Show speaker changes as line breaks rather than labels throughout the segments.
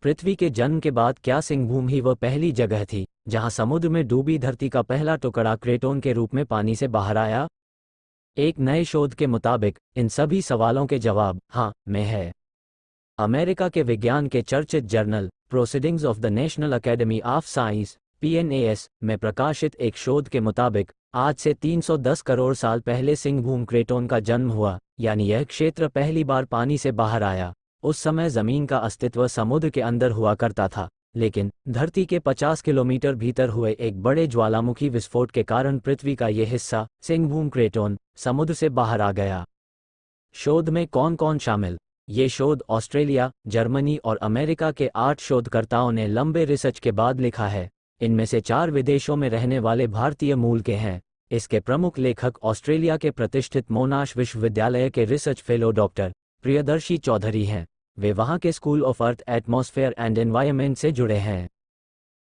पृथ्वी के जन्म के बाद क्या सिंहभूम ही वह पहली जगह थी जहां समुद्र में डूबी धरती का पहला टुकड़ा क्रेटोन के रूप में पानी से बाहर आया? एक नए शोध के मुताबिक इन सभी सवालों के जवाब हाँ में है। अमेरिका के विज्ञान के चर्चित journal proceedings of the national academy of science (PNAS) में प्रकाशित एक शोध के मुताबिक आज से 310 करोड़ साल पहले सिंहभूम क्रेटोन का जन्म हुआ, यानी यह क्षेत्र पहली बार पानी से बाहर आया। उस समय जमीन का अस्तित्व समुद्र के अंदर हुआ करता था, लेकिन धरती के 50 किलोमीटर भीतर हुए एक बड़े ज्वालामुखी विस्फोट के कारण पृथ्वी का यह हिस्सा सिंहभूम क्रेटोन समुद्र से बाहर आ गया। शोध में कौन कौन शामिल? ये शोध ऑस्ट्रेलिया, जर्मनी और अमेरिका के 8 शोधकर्ताओं ने लंबे रिसर्च के बाद लिखा है। इनमें से 4 विदेशों में रहने वाले भारतीय मूल के हैं। इसके प्रमुख लेखक ऑस्ट्रेलिया के प्रतिष्ठित मोनाश विश्वविद्यालय के research fellow doctor Priyadarshi Chaudhary हैं। वे वहां के school of earth atmosphere and environment से जुड़े हैं।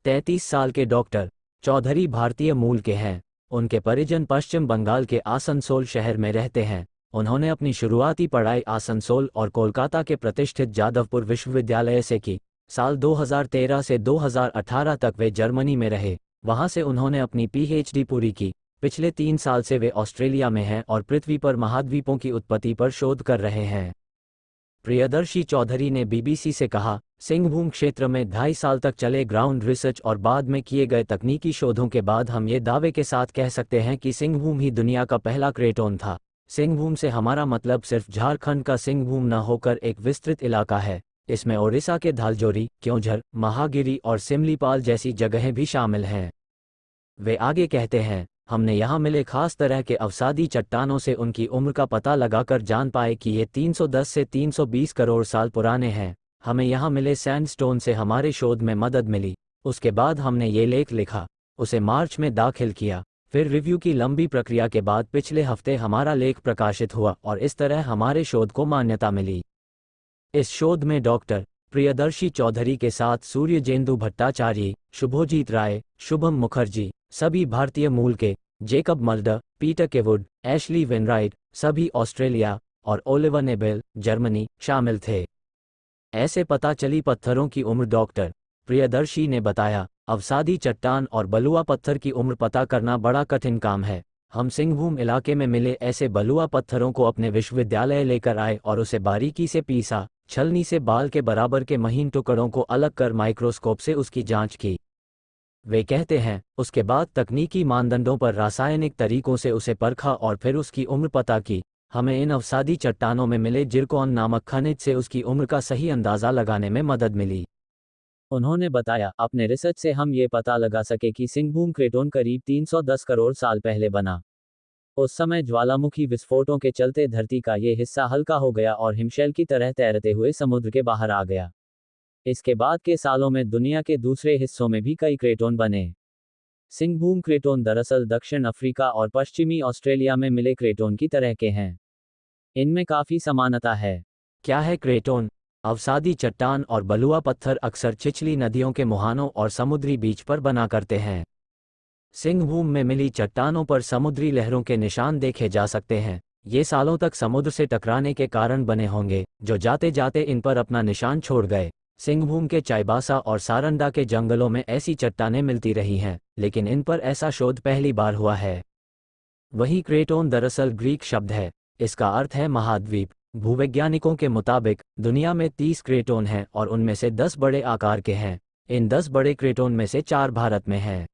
33 साल के डॉक्टर चौधरी भारतीय मूल के हैं। उनके परिजन पश्चिम बंगाल के आसनसोल शहर में रहते हैं। उन्होंने अपनी शुरुआती पढ़ाई आसनसोल और कोलकाता के प्रतिष्ठित जादवपुर विश्वविद्यालय से की। साल 2013 से 2018 तक वे जर्मनी में रहे। वहां से उन्होंने अपनी PhD पूरी की। पिछले 3 साल से वे ऑस्ट्रेलिया में हैं और पृथ्वी पर महाद्वीपों की उत्पत्ति पर शोध कर रहे हैं। प्रियदर्शी चौधरी ने BBC से कहा, सिंहभूम क्षेत्र में 2.5 साल तक चले ग्राउंड रिसर्च और बाद में किए गए तकनीकी शोधों के बाद हम ये दावे के साथ कह सकते हैं कि सिंहभूम ही दुनिया का पहला क्रेटोन था। सिंहभूम से हमारा मतलब सिर्फ झारखंड का सिंहभूम न होकर एक विस्तृत इलाका है। इसमें ओडिशा के धालजोरी, क्योंझर, महागिरी और सिमलीपाल जैसी जगहें भी शामिल हैं। वे आगे कहते हैं, हमने यहाँ मिले खास तरह के अवसादी चट्टानों से उनकी उम्र का पता लगाकर जान पाए कि ये 310 से 320 करोड़ साल पुराने हैं। हमें यहाँ मिले सैंडस्टोन से हमारे शोध में मदद मिली। उसके बाद हमने ये लेख लिखा, उसे मार्च में दाखिल किया। फिर रिव्यू की लंबी प्रक्रिया के बाद पिछले हफ्ते हमारा लेख प्रकाशित हुआ और इस तरह हमारे शोध को मान्यता मिली। इस शोध में डॉक्टर प्रियदर्शी चौधरी के साथ सूर्यजेंदु भट्टाचार्य, शुभोजीत राय, शुभम मुखर्जी, सभी भारतीय मूल के, Jacob Mulder, Peter Kewood, Ashley Wainwright, सभी ऑस्ट्रेलिया, और ओलिवर नेबेल, जर्मनी शामिल थे। ऐसे पता चली पत्थरों की उम्र डॉक्टर प्रियदर्शी ने बताया, अवसादी चट्टान और बलुआ पत्थर की उम्र पता करना बड़ा कठिन काम है। हम सिंहभूम इलाके में मिले ऐसे बलुआ पत्थरों को अपने विश्वविद्यालय लेकर आए और उसे बारीकी से पीसा, छलनी से बाल के बराबर के महीन टुकड़ों को अलग कर माइक्रोस्कोप से उसकी जांच की। वे कहते हैं, उसके बाद तकनीकी मानदंडों पर रासायनिक तरीकों से उसे परखा और फिर उसकी उम्र पता की। हमें इन अवसादी चट्टानों में मिले जिरकॉन नामक खनिज से उसकी उम्र का सही अंदाज़ा लगाने में मदद मिली। उन्होंने बताया, अपने रिसर्च से हम ये पता लगा सके कि सिंहभूम क्रेटोन करीब 310 करोड़ साल पहले बना। उस समय ज्वालामुखी विस्फोटों के चलते धरती का ये हिस्सा हल्का हो गया और हिमशैल की तरह तैरते हुए समुद्र के बाहर आ गया। इसके बाद के सालों में दुनिया के दूसरे हिस्सों में भी कई क्रेटोन बने। सिंहभूम क्रेटोन दरअसल दक्षिण अफ्रीका और पश्चिमी ऑस्ट्रेलिया में मिले क्रेटोन की तरह के हैं। इनमें काफ़ी समानता है। क्या है क्रेटोन? अवसादी चट्टान और बलुआ पत्थर अक्सर छिछली नदियों के मुहानों और समुद्री बीच पर बना करते हैं। सिंहभूम में मिली चट्टानों पर समुद्री लहरों के निशान देखे जा सकते हैं। ये सालों तक समुद्र से टकराने के कारण बने होंगे, जो जाते जाते इन पर अपना निशान छोड़ गए। सिंहभूम के चाईबासा और सारंडा के जंगलों में ऐसी चट्टानें मिलती रही हैं, लेकिन इन पर ऐसा शोध पहली बार हुआ है। वहीं क्रेटोन दरअसल ग्रीक शब्द है। इसका अर्थ है महाद्वीप। भूवैज्ञानिकों के मुताबिक दुनिया में 30 क्रेटोन हैं और उनमें से 10 बड़े आकार के हैं। इन 10 बड़े क्रेटोन में से 4 भारत में हैं।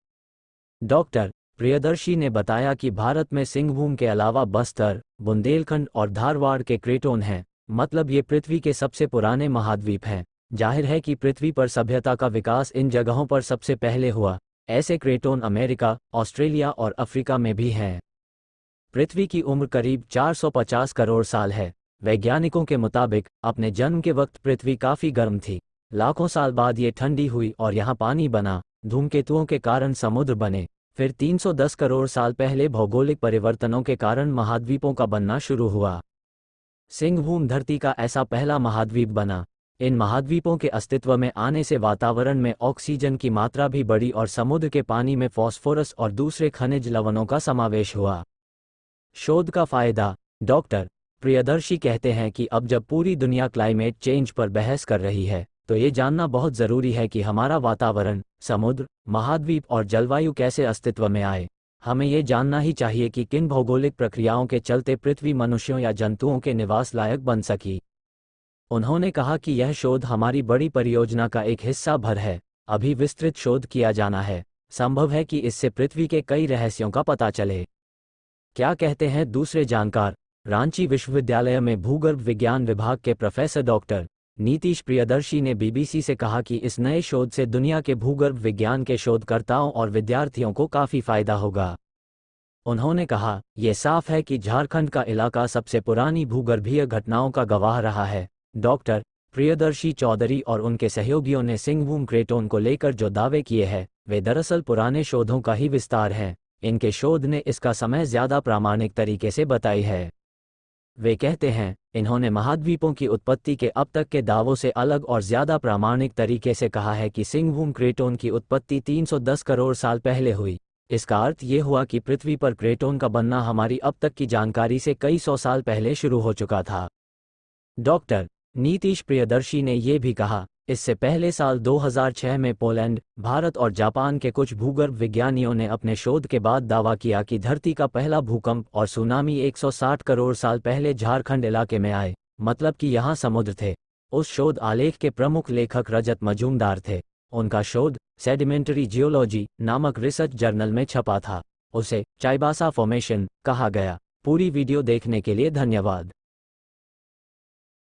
डॉक्टर प्रियदर्शी ने बताया कि भारत में सिंहभूम के अलावा बस्तर, बुंदेलखंड और धारवाड़ के क्रेटोन हैं। मतलब ये पृथ्वी के सबसे पुराने महाद्वीप हैं। जाहिर है कि पृथ्वी पर सभ्यता का विकास इन जगहों पर सबसे पहले हुआ। ऐसे क्रेटोन अमेरिका, ऑस्ट्रेलिया और अफ्रीका में भी हैं। पृथ्वी की उम्र करीब 450 करोड़ साल है। वैज्ञानिकों के मुताबिक अपने जन्म के वक्त पृथ्वी काफ़ी गर्म थी। लाखों साल बाद ये ठंडी हुई और यहाँ पानी बना। धूमकेतुओं के कारण समुद्र बने। फिर 310 करोड़ साल पहले भौगोलिक परिवर्तनों के कारण महाद्वीपों का बनना शुरू हुआ। सिंहभूम धरती का ऐसा पहला महाद्वीप बना। इन महाद्वीपों के अस्तित्व में आने से वातावरण में ऑक्सीजन की मात्रा भी बढ़ी और समुद्र के पानी में फास्फोरस और दूसरे खनिज लवणों का समावेश हुआ। शोध का फायदा। डॉक्टर प्रियदर्शी कहते हैं कि अब जब पूरी दुनिया क्लाइमेट चेंज पर बहस कर रही है, तो ये जानना बहुत ज़रूरी है कि हमारा वातावरण, समुद्र, महाद्वीप और जलवायु कैसे अस्तित्व में आए। हमें ये जानना ही चाहिए कि किन भौगोलिक प्रक्रियाओं के चलते पृथ्वी मनुष्यों या जंतुओं के निवास लायक बन सकी। उन्होंने कहा कि यह शोध हमारी बड़ी परियोजना का एक हिस्सा भर है। अभी विस्तृत शोध किया जाना है। संभव है कि इससे पृथ्वी के कई रहस्यों का पता चले। क्या कहते हैं दूसरे जानकार? रांची विश्वविद्यालय में भूगर्भ विज्ञान विभाग के प्रोफेसर डॉक्टर नीतीश प्रियदर्शी ने बीबीसी से कहा कि इस नए शोध से दुनिया के भूगर्भ विज्ञान के शोधकर्ताओं और विद्यार्थियों को काफ़ी फायदा होगा। उन्होंने कहा, यह साफ है कि झारखंड का इलाका सबसे पुरानी भूगर्भीय घटनाओं का गवाह रहा है। डॉक्टर प्रियदर्शी चौधरी और उनके सहयोगियों ने सिंगभूम क्रेटोन को लेकर जो दावे किए हैं, वे दरअसल पुराने शोधों का ही विस्तार हैं। इनके शोध ने इसका समय ज़्यादा प्रामाणिक तरीके से बताई है। वे कहते हैं, इन्होंने महाद्वीपों की उत्पत्ति के अब तक के दावों से अलग और ज़्यादा प्रामाणिक तरीके से कहा है कि सिंगभूम क्रेटोन की उत्पत्ति 310 करोड़ साल पहले हुई। इसका अर्थ ये हुआ कि पृथ्वी पर क्रेटोन का बनना हमारी अब तक की जानकारी से कई सौ साल पहले शुरू हो चुका था। डॉक्टर नीतीश प्रियदर्शी ने ये भी कहा, इससे पहले साल 2006 में पोलैंड, भारत और जापान के कुछ भूगर्भ विज्ञानियों ने अपने शोध के बाद दावा किया कि धरती का पहला भूकंप और सुनामी 160 करोड़ साल पहले झारखंड इलाके में आए, मतलब कि यहाँ समुद्र थे। उस शोध आलेख के प्रमुख लेखक रजत मजूमदार थे। उनका शोध सेडिमेंटरी जियोलॉजी नामक रिसर्च जर्नल में छपा था। उसे चाईबासा फॉर्मेशन कहा गया। पूरी वीडियो देखने के लिए धन्यवाद।